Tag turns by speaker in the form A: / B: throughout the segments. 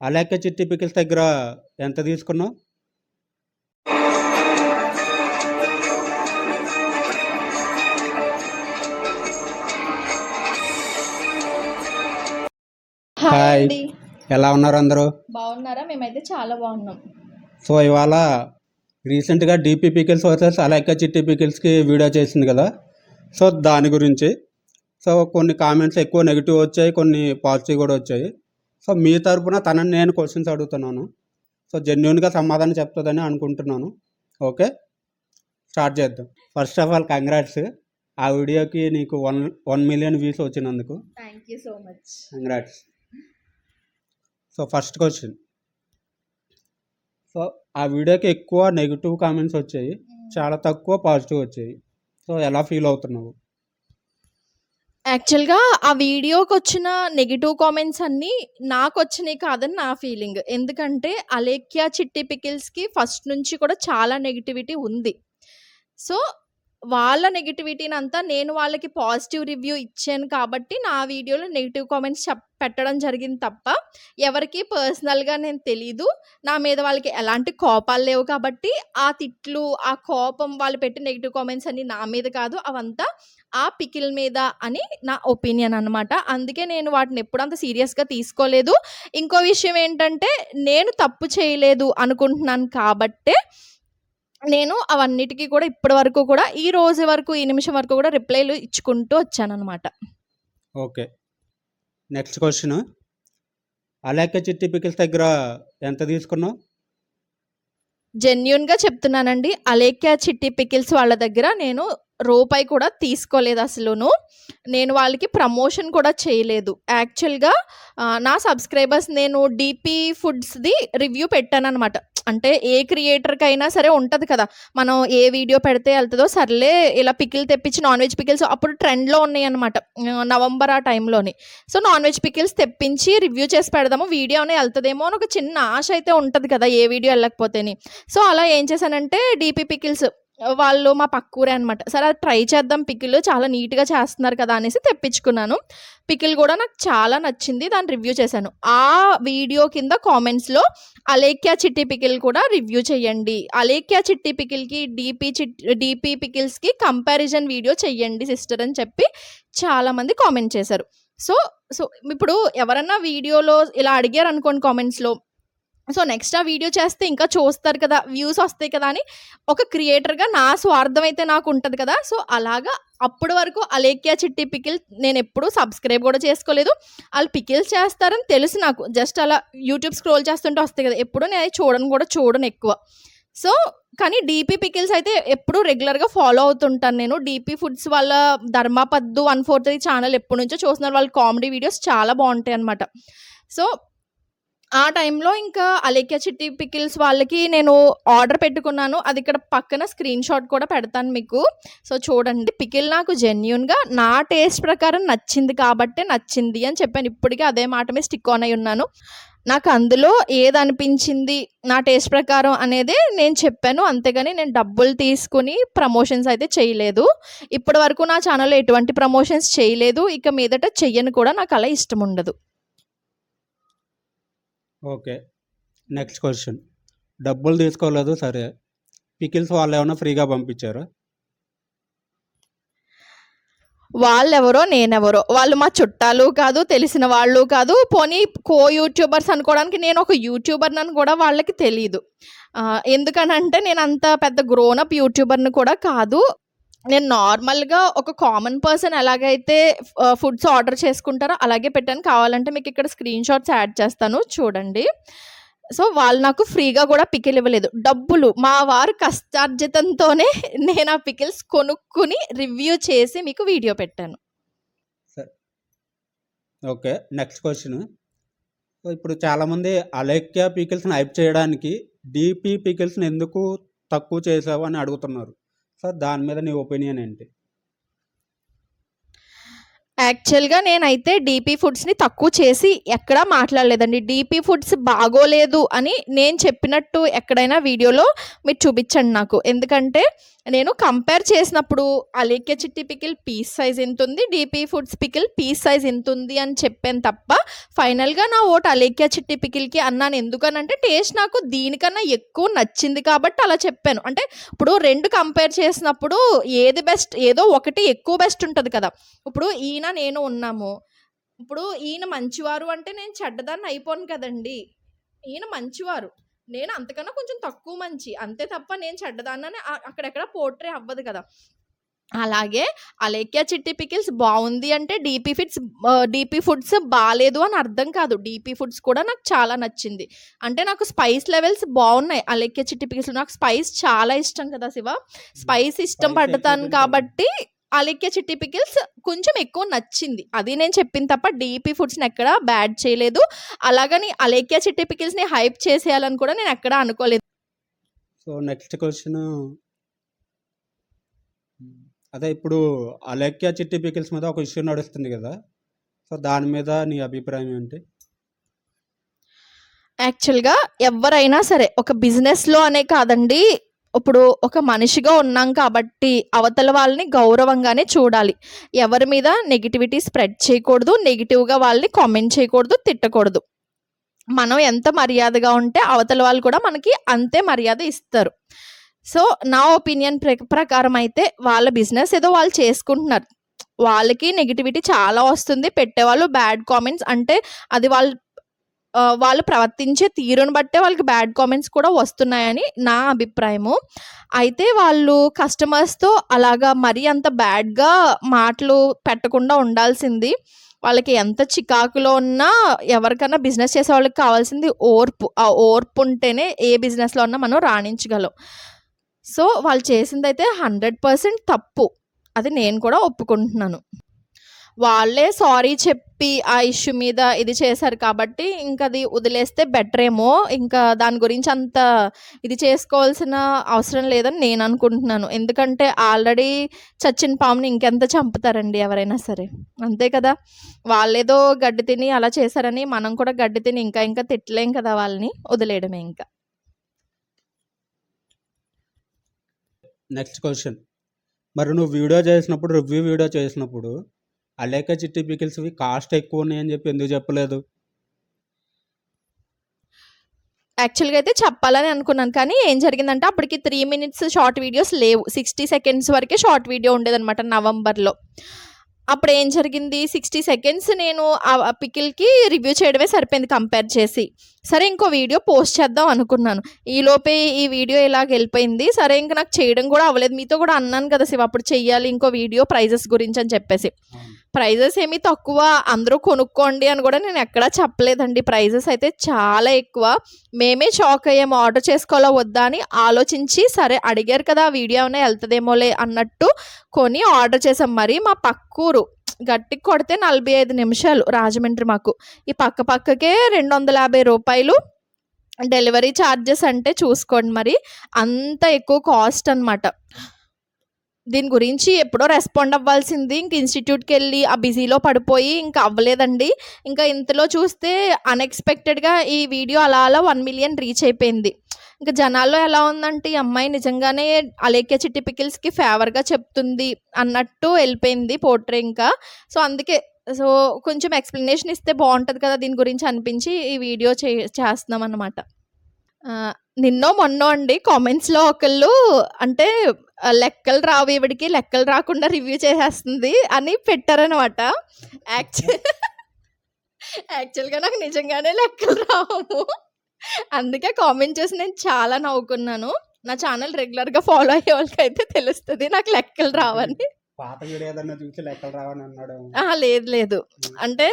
A: అలాగే చిట్టి పికిల్స్ దగ్గర ఎంత తీసుకున్నావు?
B: హాయ్
A: హాయ్,
B: అండి.
A: ఎలా ఉన్నారు అందరూ?
B: బాగున్నారా? మేమైతే చాలా బాగున్నాం.
A: సో ఇవాళ రీసెంట్గా డీపీ పికిల్స్ వర్సెస్ అలాగే చిట్టి పికిల్స్కి వీడియో చేసింది కదా, సో దాని గురించి. సో కొన్ని కామెంట్స్ ఎక్కువ నెగిటివ్ వచ్చాయి, కొన్ని పాజిటివ్ కూడా వచ్చాయి. సో మీ తరపున తనని నేను క్వశ్చన్స్ అడుగుతున్నాను. సో జెన్యున్గా సమాధానం చెప్తుందని అనుకుంటున్నాను. ఓకే, స్టార్ట్ చేద్దాం. ఫస్ట్ ఆఫ్ ఆల్ కంగ్రాట్స్, ఆ వీడియోకి నీకు 1 మిలియన్ వ్యూస్ వచ్చినందుకు
B: thank you so much.
A: Congrats. So first question, so ఆ వీడియోకి ఎక్కువ నెగిటివ్ కామెంట్స్ వచ్చాయి, చాలా తక్కువ పాజిటివ్ వచ్చాయి. సో ఎలా ఫీల్ అవుతున్నావు?
B: యాక్చువల్గా ఆ వీడియోకి వచ్చిన నెగిటివ్ కామెంట్స్ అన్నీ నాకు వచ్చినాయి కాదని నా ఫీలింగ్. ఎందుకంటే అలేఖ్య చిట్టి పికిల్స్కి ఫస్ట్ నుంచి కూడా చాలా నెగిటివిటీ ఉంది. సో వాళ్ళ నెగిటివిటీని అంతా నేను వాళ్ళకి పాజిటివ్ రివ్యూ ఇచ్చాను కాబట్టి నా వీడియోలో నెగిటివ్ కామెంట్స్ పెట్టడం జరిగింది తప్ప ఎవరికి పర్సనల్గా నేను తెలీదు. నా మీద వాళ్ళకి ఎలాంటి కోపాలు లేవు కాబట్టి ఆ తిట్లు, ఆ కోపం, వాళ్ళు పెట్టిన నెగిటివ్ కామెంట్స్ అన్ని నా మీద కాదు, అవంతా ఆ పికిల్ మీద అని నా ఒపీనియన్ అనమాట. అందుకే నేను వాటిని ఎప్పుడు అంత సీరియస్గా తీసుకోలేదు. ఇంకో విషయం ఏంటంటే నేను తప్పు చేయలేదు అనుకుంటున్నాను కాబట్టే నేను అవన్నిటికి కూడా ఇప్పటి వరకు కూడా ఈ రోజు వరకు, ఈ నిమిషం వరకు కూడా రిప్లైలు ఇచ్చుకుంటూ వచ్చాననమాట.
A: ఓకే, నెక్స్ట్ క్వశ్చన్, అలాగే చిట్టి పికిల్స్ దగ్గర ఎంత తీసుకున్నావు?
B: జెన్యూన్‌గా చెప్తున్నానండి. అలేఖ్య చిట్టి పికిల్స్ వాళ్ళ దగ్గర నేను రూపాయి కూడా తీసుకోలేదు అసలును. నేను వాళ్ళకి ప్రమోషన్ కూడా చేయలేదు. యాక్చువల్‌గా నా సబ్స్క్రైబర్స్, నేను డీపీ ఫుడ్స్‌ది రివ్యూ పెట్టాననమాట. అంటే ఏ క్రియేటర్‌కైనా సరే ఉంటది కదా, మనం ఏ వీడియో పెడితే ఎళ్తదో, సర్లే ఇలా పికిల్ తెప్పించి నాన్ వెజ్ పికిల్స్ అప్పుడు ట్రెండ్‌లో ఉన్నాయన్నమాట. నవంబర్ ఆ టైంలోని. సో నాన్ వెజ్ పికిల్స్ తెప్పించి రివ్యూ చేసి పెడదాము, వీడియో అనేది ఎళ్తదేమో అని ఒక చిన్న ఆశ అయితే ఉంటది కదా, ఏ వీడియో ఎళ్ళకపోతేని. సో అలా ఏం చేశానంటే డీపీ పికిల్స్ వాళ్ళు మా పక్కూరే అనమాట. సరే అది ట్రై చేద్దాం, పికిల్ చాలా నీట్‌గా చేస్తున్నారు కదా అనేసి తెప్పించుకున్నాను. పికిల్ కూడా నాకు చాలా నచ్చింది, దాన్ని రివ్యూ చేశాను. ఆ వీడియో కింద కామెంట్స్‌లో అలేఖ్య చిట్టి పికిల్ కూడా రివ్యూ చేయండి, అలేఖ్య చిట్టి పికిల్‌కి డీపీ పికిల్స్‌కి కంపారిజన్ వీడియో చెయ్యండి సిస్టర్ అని చెప్పి చాలామంది కామెంట్ చేశారు. సో సో ఇప్పుడు ఎవరన్నా వీడియోలో ఇలా అడిగారనుకోండి కామెంట్స్‌లో, సో నెక్స్ట్ ఆ వీడియో చేస్తే ఇంకా చూస్తారు కదా, వ్యూస్ వస్తాయి కదా అని ఒక క్రియేటర్‌గా నా స్వార్థం అయితే నాకు ఉంటది కదా. సో అలాగా అప్పటి వరకు అలేఖ్య చిట్టి పికిల్ నేనెప్పుడూ సబ్స్క్రైబ్ కూడా చేసుకోలేదు. ఆళ్ళు పికిల్స్ చేస్తారని తెలుసు నాకు. జస్ట్ అలా యూట్యూబ్ స్క్రోల్ చేస్తుంటే వస్తాయి కదా, ఎప్పుడు నేను చూడను ఎక్కువ. సో కానీ డీపీ పికిల్స్ అయితే ఎప్పుడూ రెగ్యులర్‌గా ఫాలో అవుతుంటాను నేను. డీపీ ఫుడ్స్ వాళ్ళ ధర్మపద్దు 143 ఛానల్ ఎప్పటినుంచో చూస్తున్నారు. వాళ్ళ కామెడీ వీడియోస్ చాలా బావుంటాయన్నమాట. సో ఆ టైంలో ఇంకా అలేఖ్య చిట్టి పికిల్స్ వాళ్ళకి నేను ఆర్డర్ పెట్టుకున్నాను. అది ఇక్కడ పక్కన స్క్రీన్‌షాట్ కూడా పెడతాను మీకు. సో చూడండి. పికిల్ నాకు జెన్యూన్‌గా నా టేస్ట్ ప్రకారం నచ్చింది కాబట్టే నచ్చింది అని చెప్పాను. ఇప్పటికి అదే మాట మీద స్టిక్ ఆన్ అయ్యి ఉన్నాను. నాకు అందులో ఏదనిపించింది నా టేస్ట్ ప్రకారం అనేదే నేను చెప్పాను. అంతేగాని నేను డబ్బులు తీసుకొని ప్రమోషన్స్ అయితే చేయలేదు. ఇప్పటి వరకు నా ఛానల్‌లో ఎటువంటి ప్రమోషన్స్ చేయలేదు. ఇక మీదట చెయ్యను కూడా. నాకు అలా ఇష్టం ఉండదు.
A: ఓకే, నెక్స్ట్ క్వశ్చన్, డబ్బులు తీసుకోలేదు సరే, పికిల్స్ వాళ్ళు ఏమైనా ఫ్రీగా పంపించారా?
B: వాళ్ళెవరో, నేనెవరో, వాళ్ళు మా చుట్టాలు కాదు, తెలిసిన వాళ్ళు కాదు, పోనీ కో యూట్యూబర్స్ అనుకోవడానికి నేను ఒక యూట్యూబర్‌నని కూడా వాళ్ళకి తెలీదు. ఎందుకనంటే నేను అంత పెద్ద గ్రోన్ అప్ యూట్యూబర్‌ని కూడా కాదు. నేను నార్మల్‌గా ఒక కామన్ పర్సన్ ఎలాగైతే ఫుడ్స్ ఆర్డర్ చేసుకుంటారో అలాగే పెట్టాను. కావాలంటే మీకు ఇక్కడ స్క్రీన్‌షాట్స్ యాడ్ చేస్తాను చూడండి. సో వాళ్ళు నాకు ఫ్రీగా కూడా పికిల్ ఇవ్వలేదు. డబ్బులు మా వారు కష్టార్జితంతోనే నేను ఆ పికిల్స్ కొనుక్కొని రివ్యూ చేసి మీకు వీడియో పెట్టాను.
A: సరే, ఓకే, నెక్స్ట్ క్వశ్చన్, సో ఇప్పుడు చాలామంది అలేఖ్య పికిల్స్ని హైప్ చేయడానికి డీపీ పికిల్స్ని ఎందుకు తక్కువ చేసావు అని అడుగుతున్నారు. సో దాని మీద నీ ఒపీనియన్ ఏంటి?
B: యాక్చువల్‌గా నేనైతే డీపీ ఫుడ్స్‌ని తక్కువ చేసి ఎక్కడా మాట్లాడలేదండి. డీపీ ఫుడ్స్ బాగోలేదు అని నేను చెప్పినట్టు ఎక్కడైనా వీడియోలో మీరు చూపించండి నాకు. ఎందుకంటే నేను కంపేర్ చేసినప్పుడు Alekhya Chitti pickle piece size ఇంతుంది. DP foods pickle piece size ఇంతుంది అని చెప్పాను తప్ప ఫైనల్‌గా నా ఓటు అలేఖ్య చిట్టి పికిల్‌కి అన్నాను. ఎందుకనంటే టేస్ట్ నాకు దీనికన్నా ఎక్కువ నచ్చింది కాబట్టి అలా చెప్పాను. అంటే ఇప్పుడు 2 కంపేర్ చేసినప్పుడు ఏది బెస్ట్, ఏదో ఒకటి ఎక్కువ బెస్ట్ ఉంటది కదా! ఇప్పుడు ఈయన, నేను ఉన్నాము. ఇప్పుడు ఈయన మంచివారు అంటే నేను చెడ్డదాన్ని అయిపోను కదండీ! ఈయన మంచివారు. నేను అంతకన్నా కొంచెం తక్కువ మంచి. అంతే తప్ప నేను చెడ్డదాన్నని అక్కడెక్కడ పోర్ట్రే అవ్వదు కదా! అలాగే అలేఖ్య చిట్టి పికిల్స్ బావుంది అంటే డీపీ ఫుడ్స్ బాలేదు అని అర్థం కాదు. డీపీ ఫుడ్స్ కూడా నాకు చాలా నచ్చింది. అంటే నాకు స్పైస్ లెవెల్స్ బావున్నాయి. అలేఖ్య చిట్టి పికిల్స్‌లో నాకు స్పైస్ చాలా ఇష్టం కదా శివ! స్పైస్ ఇష్టం
A: స్పైస్ ఎక్కువ
B: పడతాను
A: తింటాను.
B: కాబట్టి అలేఖ్య చిట్టి పికిల్స్ కొంచెం ఎక్కువ నచ్చింది. అది నేను చెప్పింది తప్ప డీపీ ఫుడ్స్‌ని ఎక్కడా బ్యాడ్ చేయలేదు. అలాగని అలేఖ్య చిట్టి పికిల్స్‌ని హైప్ చేసేయాలని కూడా నేను ఎక్కడా అనుకోలేదు.
A: సో, నెక్స్ట్ క్వెషను అదే ఇప్పుడు అలేఖ్య చిట్టి పికిల్స్ మీద ఒక ఇష్యూ నడుస్తుంది కదా! సో, దాని మీద నీ అభిప్రాయం ఏంటి?
B: యాక్చువల్‌గా ఎవ్వరైనా సరే ఒక బిజినెస్‌లో అనే కాదండి. ఇప్పుడు ఒక మనిషిగా ఉన్నాం కాబట్టి అవతల వాళ్ళని గౌరవంగానే చూడాలి. ఎవరి మీద నెగటివిటీ స్ప్రెడ్ చేయకూడదు. నెగెటివ్‌గా వాళ్ళని కామెంట్ చేయకూడదు, తిట్టకూడదు. మనం ఎంత మర్యాదగా ఉంటే అవతల వాళ్ళు కూడా మనకి అంతే మర్యాద ఇస్తారు. సో, నా ఒపీనియన్ ప్రకారం అయితే వాళ్ళ బిజినెస్ ఏదో వాళ్ళు చేసుకుంటున్నారు. వాళ్ళకి నెగటివిటీ చాలా వస్తుంది. పెట్టేవాళ్ళు బ్యాడ్ కామెంట్స్ అంటే అది వాళ్ళు ప్రవర్తించే తీరును బట్టే వాళ్ళకి బ్యాడ్ కామెంట్స్ కూడా వస్తున్నాయని నా అభిప్రాయము. అయితే వాళ్ళు కస్టమర్స్‌తో అలాగా మరీ అంత బ్యాడ్‌గా మాటలు పెట్టకుండా ఉండాల్సింది. వాళ్ళకి ఎంత చికాకులో ఉన్నా ఎవరికన్నా బిజినెస్ చేసేవాళ్ళకి కావాల్సింది ఓర్పు. ఆ ఓర్పు ఉంటేనే ఏ బిజినెస్‌లో అన్నా మనం రాణించగలం. సో, వాళ్ళు చేసిందైతే 100% తప్పు. అది నేను కూడా ఒప్పుకుంటున్నాను. వాళ్ళే సారీ చెప్పి ఆ ఇష్యూ మీద ఇది చేశారు కాబట్టి ఇంకది వదిలేస్తే బెటరేమో. ఇంకా దాని గురించి అంత ఇది చేసుకోవాల్సిన అవసరం లేదని నేను అనుకుంటున్నాను. ఎందుకంటే ఆల్రెడీ చచ్చిన పాముని ఇంకెంత చంపుతారండి ఎవరైనా సరే. అంతే కదా! వాళ్ళేదో గడ్డి తిని అలా చేశారని మనం కూడా గడ్డి తిని ఇంకా తిట్టలేం కదా వాళ్ళని. వదిలేయడమే ఇంకా.
A: Next question. మరి నువ్వు రివ్యూ వీడియో చేసినప్పుడు అలేఖ్య చిట్టి పికిల్స్‌వి కాస్ట్ ఎక్కువ ఉన్నాయని చెప్పి ఎందుకు చెప్పలేదు?
B: యాక్చువల్‌గా అయితే చెప్పాలని అనుకున్నాను. కానీ ఏం జరిగిందంటే అప్పటికి 3 మినిట్స్ షార్ట్ వీడియోస్ లేవు. 60 సెకండ్స్ వరకే షార్ట్ వీడియో ఉండేదనమాట నవంబర్‌లో. అప్పుడేం జరిగింది 60 సెకండ్స్ నేను ఆ పికిల్‌కి రివ్యూ చేయడమే సరిపోయింది కంపేర్ చేసి. సరే ఇంకో వీడియో పోస్ట్ చేద్దాం అనుకున్నాను. ఈలోపే ఈ వీడియో ఇలాగెళ్ళిపోయింది. సరే ఇంక నాకు చేయడం కూడా అవ్వలేదు. మీతో కూడా అన్నాను కదా శివ అప్పుడు చెయ్యాలి ఇంకో వీడియో ప్రైజెస్ గురించి అని చెప్పేసి.
A: అవును.
B: ప్రైజెస్ ఏమి తక్కువ అందరూ కొనుక్కోండి అని కూడా నేను ఎక్కడా చెప్పలేదండి. ప్రైజెస్ అయితే చాలా ఎక్కువ. మేమే షాక్ అయ్యాము. ఆర్డర్ చేసుకోవాలా వద్దా అని ఆలోచించి సరే అడిగారు కదా వీడియో ఏమైనా వెళ్తదేమోలే అన్నట్టు కొని ఆర్డర్ చేసాం. మరి మా పక్కూరు గట్టిగా కొడితే 45 నిమిషాలు రాజమండ్రి మాకు. ఈ పక్కకే రూ. 250 డెలివరీ ఛార్జెస్ అంటే చూసుకోండి మరి. అంత ఎక్కువ కాస్ట్ అనమాట. దీని గురించి ఎప్పుడో రెస్పాండ్ అవ్వాల్సింది. ఇంక ఇన్‌స్టిట్యూట్‌కెళ్ళి ఆ బిజీలో పడిపోయి ఇంక అవ్వలేదండి. ఇంకా ఇంతలో చూస్తే అన్‌ఎక్స్‌పెక్టెడ్‌గా ఈ వీడియో అలా 1 మిలియన్ రీచ్ అయిపోయింది. ఇంక జనాల్లో ఎలా ఉందంటే ఈ అమ్మాయి నిజంగానే అలేఖ్య చిట్టి పికిల్స్‌కి ఫేవర్‌గా చెప్తుంది అన్నట్టు వెళ్ళిపోయింది పోర్ట్రే ఇంకా. సో, అందుకే కొంచెం ఎక్స్‌ప్లనేషన్ ఇస్తే బావుంటది కదా దీని గురించి అనిపించి ఈ వీడియో చేస్తున్నామనమాట. నిన్నో మొన్నో అండి కామెంట్స్‌లో ఒకళ్ళు అంటే లెక్కలు రావు ఈవిడికి, లెక్కలు రాకుండా రివ్యూ చేసేస్తుంది అని పెట్టారనమాట. యాక్చువల్‌గా నాకు నిజంగానే లెక్కలు రావు. అందుకే కామెంట్ చేసి నేను చాలా నవ్వుకున్నాను. నా ఛానల్ రెగ్యులర్‌గా ఫాలో అయ్యే వాళ్ళకైతే తెలుస్తది నాకు లెక్కలు రావని.
A: పాత వీడియో ఏదన్నా చూసి లెక్కలు రావని అన్నాడేమో.
B: అహా! లేదు. అంటే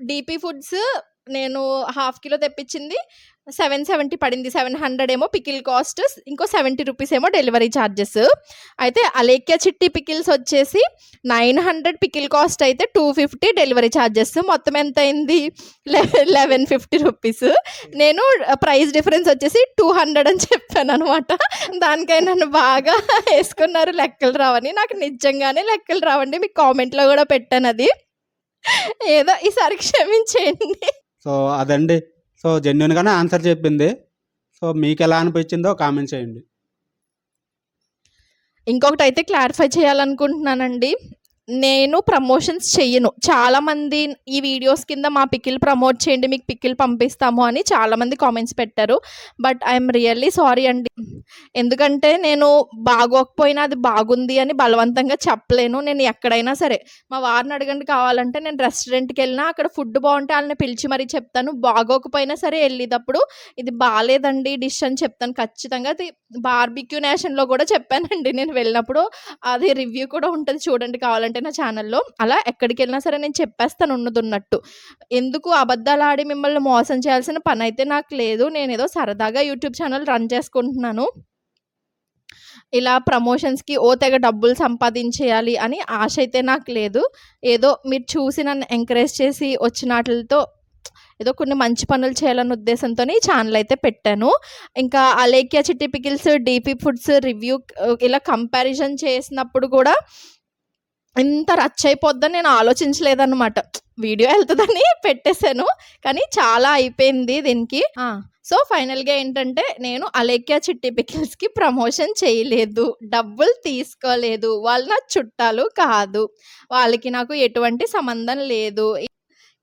B: డీపీ ఫుడ్స్ నేను హాఫ్ కిలో తెప్పించింది 770 పడింది. 700 ఏమో పికిల్ కాస్ట్. ఇంకో 70 రూపీస్ ఏమో డెలివరీ ఛార్జెస్. అయితే అలేఖ్య చిట్టి పికిల్స్ వచ్చేసి 900 పికిల్ కాస్ట్ అయితే 250 డెలివరీ ఛార్జెస్. మొత్తం ఎంత అయింది? 1150 రూపీస్. నేను ప్రైస్ డిఫరెన్స్ వచ్చేసి 200 అని చెప్పాననమాట. దానికై నన్ను బాగా వేసుకున్నారు లెక్కలు రావని. నాకు నిజంగానే లెక్కలు రావండి. మీకు కామెంట్‌లో కూడా పెట్టానది. ఏదో ఈసారి క్షమించేయండి.
A: సో అదండి. సో జెన్యూన్‌గానే ఆన్సర్ చెప్పింది. సో మీకెలా అనిపించిందో కామెంట్ చేయండి.
B: ఇంకొకటైతే క్లారిఫై చేయాలనుకుంటున్నానండి. నేను ప్రమోషన్స్ చెయ్యను. చాలామంది ఈ వీడియోస్ కింద మా పికిల్ ప్రమోట్ చేయండి, మీకు పికిల్ పంపిస్తాము అని చాలామంది కామెంట్స్ పెట్టారు. బట్ ఐఎమ్ రియల్లీ సారీ అండి. ఎందుకంటే నేను బాగోకపోయినా అది బాగుంది అని బలవంతంగా చెప్పలేను. నేను ఎక్కడైనా సరే మా వారిని అడగండి కావాలంటే, నేను రెస్టారెంట్‌కెళ్ళినా అక్కడ ఫుడ్ బావుంటే ఆళ్ళని పిలిచి మరీ చెప్తాను. బాగోకపోయినా సరే ఎళ్ళేటప్పుడు ఇది బాలేదండి డిష్ అని చెప్తాను ఖచ్చితంగా. అది బార్బిక్యూ నేషన్‌లో గూడా చెప్పానండి నేను వెళ్ళినప్పుడు. అది రివ్యూ కూడా ఉంటది చూడండి కావాలంటే నా ఛానల్‌లో. అలా ఎక్కడికెళ్ళినా సరే నేను చెప్పేస్తాను ఉన్నదున్నట్టు. ఎందుకు అబద్దాలాడి మిమ్మల్ని మోసం చేయాల్సిన పనైతే నాకు లేదు. నేనేదో సరదాగా యూట్యూబ్ ఛానల్ రన్ చేసుకుంటున్నాను. ఇలా ప్రమోషన్స్‌కి తెగ డబ్బులు సంపాదించేయాలి అని ఆశ అయితే నాకు లేదు. ఏదో మీరు చూసి నన్ను ఎంకరేజ్ చేసి వచ్చినాటిలతో ఏదో కొన్ని మంచి పనులు చేయాలన్న ఉద్దేశంతోని ఈ ఛానల్ అయితే పెట్టాను. ఇంకా అలేఖ్య చిట్టి పికిల్స్, డీపీ ఫుడ్స్ రివ్యూ ఇలా కంపారిజన్ చేసినప్పుడు కూడా ఇంత రచ్చ అయిపోద్దని నేను ఆలోచించలేదన్నమాట. వీడియో ఎళ్తదని పెట్టేసాను. కానీ చాలా అయిపోయింది దీనికి. సో, ఫైనల్‌గా ఏంటంటే నేను అలేఖ్య చిట్టి పికిల్స్‌కి ప్రమోషన్ చేయలేదు. డబ్బులు తీసుకోలేదు. వాళ్ళు నా చుట్టాలు కాదు. వాళ్ళకి నాకు ఎటువంటి సంబంధం లేదు.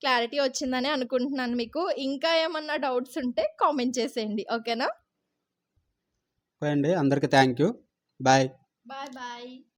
B: క్లారిటీ వచ్చిందని అనుకుంటున్నాను మీకు. ఇంకా ఏమన్నా డౌట్స్ ఉంటే కామెంట్ చేసేయండి. ఓకేనా?
A: ఓకే అండి. అందరికి థ్యాంక్ యూ. బాయ్.
B: బాయ్.